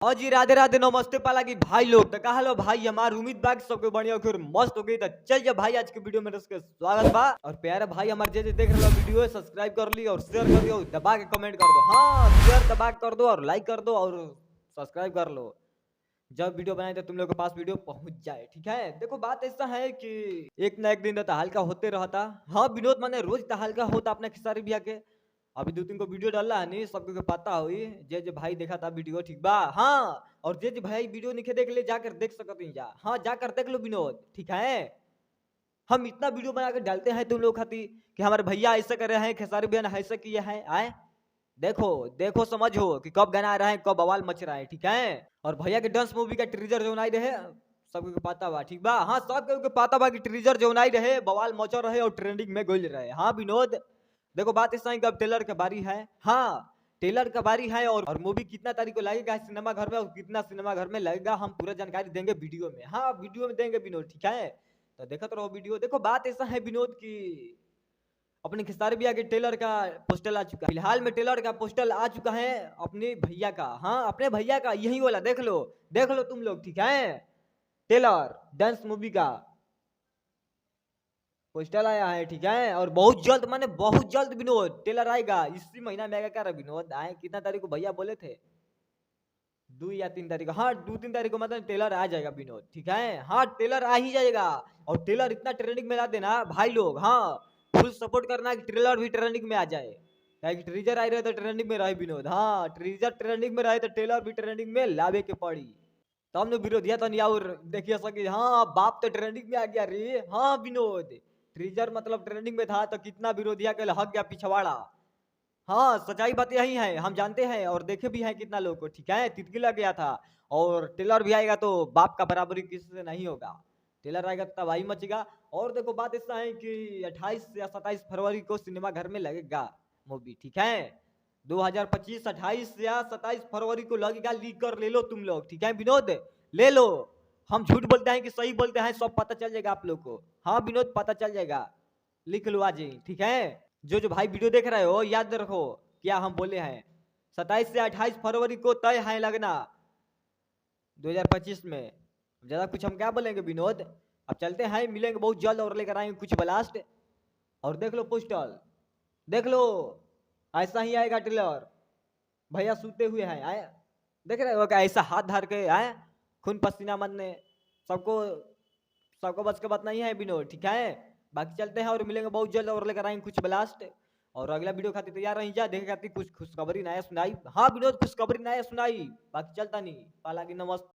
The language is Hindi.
हाँ जी, राधे राधे नमस्ते पाला की भाई लोग तो कहा लो भाई हमार उम्मीद बा कि सबके बढ़िया फिर मस्त हो गई तो चलिए भाई आज के वीडियो में इसके स्वागत बा और प्यारे भाई हमारे जे देख रहे हो वीडियो है सब्सक्राइब कर ली और शेयर कर दियो दबा के कमेंट कर दो। हाँ शेयर दबा के कर दो और लाइक कर दो और सब्सक्राइब कर लो। जब वीडियो बनाए तो तुम लोग के पास वीडियो पहुंच जाए। ठीक है, देखो बात ऐसा है कि एक ना एक दिन तो हल्का होते रहता। हाँ विनोद माने रोज तो हल्का होता अपने खेसारी भैया के। अभी दो तीन को वीडियो डाला है नहीं सबको के पता हुई जे भाई देखा था वीडियो ठीक बा। हाँ और जे भाई वीडियो नहीं देख ले जाकर देख सकते हैं जा। हाँ जाकर देख लो विनोद ठीक है। हम इतना वीडियो बना कर डालते हैं तुम लोग खाती कि हमारे भैया ऐसा कर रहे हैं खेसारी भैया ने ऐसा किया है आए। देखो देखो समझो कि कब गाना आ रहा है कब बवाल मच रहा है ठीक है। और भैया के डांस मूवी का ट्रीजर जो नहीं रहे सबको पता बा ठीक बा। हाँ सबको पता बा कि ट्रीजर जो नहीं रहे बवाल मचा रहे और ट्रेंडिंग में गोल रहे। हाँ विनोद देखो बात इस टाइम का टेलर का बारी है। हाँ टेलर का बारी है और मूवी कितना तारीख को लगेगा सिनेमा घर में और कितना सिनेमा घर में लगेगा हम पूरा जानकारी देंगे वीडियो में। हाँ वीडियो में देंगे विनोद ठीक है। तो देखो तो रहो वीडियो। देखो बात ऐसा है विनोद की अपने खेसारी भैया के टेलर का पोस्टर आ चुका है। फिलहाल में टेलर का पोस्टर आ चुका है अपने भैया का। हाँ अपने भैया का यही वाला देख लो तुम लोग ठीक है। टेलर डांस मूवी का पोस्टर आया है ठीक है। और बहुत जल्द माने बहुत जल्द विनोद टेलर आएगा इसी महीना में आएगा। क्या विनोद आए कितना तारीख को भैया बोले थे 2 या 3 तारीख को। हाँ 2-3 तारीख को मतलब टेलर आ जाएगा विनोद ठीक है। हाँ टेलर आ ही जाएगा और टेलर इतना ट्रेंडिंग में ला देना भाई लोग। हाँ फुल सपोर्ट करना कि ट्रेलर भी ट्रेंडिंग में आ जाए। ट्रीजर आ रहे तो ट्रेंडिंग में रहे विनोद। हाँ ट्रीजर ट्रेंडिंग में रहे तो टेलर भी ट्रेंडिंग में लावे के पड़ी। तब ने विरोधिया तो नहीं और देखिए सकी। हाँ बाप तो ट्रेंडिंग में आ गया रे। हाँ विनोद ट्रीजर मतलब ट्रेंडिंग में था तो कितना विरोधिया के हक गया पिछवाड़ा। हाँ सच्चाई बात यही है हम जानते हैं और देखे भी हैं कितना लोग को ठीक है। तितकी लग गया था और टेलर भी आएगा तो बाप का बराबरी किसी से नहीं होगा। टेलर आएगा तो तबाही मचेगा। और देखो बात ऐसा है कि 28 या 27 फरवरी को सिनेमा घर में लगेगा मूवी ठीक है। 2025 28 या 27 फरवरी को लगेगा। लीक कर ले लो तुम लोग ठीक है विनोद ले लो। हम झूठ बोलते हैं कि सही बोलते हैं सब पता चल जाएगा आप लोग को। हाँ विनोद पता चल जाएगा लिख लो आज ही ठीक है। जो भाई वीडियो देख रहे हो याद रखो क्या हम बोले हैं 27 से 28 फरवरी को तय है लगना 2025 में। ज्यादा कुछ हम क्या बोलेंगे विनोद। अब चलते हैं मिलेंगे बहुत जल्द और लेकर आएंगे कुछ ब्लास्ट। और देख लो पोस्टर देख लो ऐसा ही आएगा ट्रेलर। भैया सूते हुए हैं आए देख रहे हो क्या ऐसा हाथ धर के आए खून पसीना मनने सबको सबको बस के बात नहीं है विनोद ठीक है। बाकी चलते हैं और मिलेंगे बहुत जल्द और लेकर आएंगे कुछ ब्लास्ट। और अगला वीडियो खातिर तैयार रही जा देखे खातिर कुछ खुशखबरी नया सुनाई। हाँ विनोद खुशखबरी नया सुनाई बाकी चलता नहीं पाला की नमस्ते।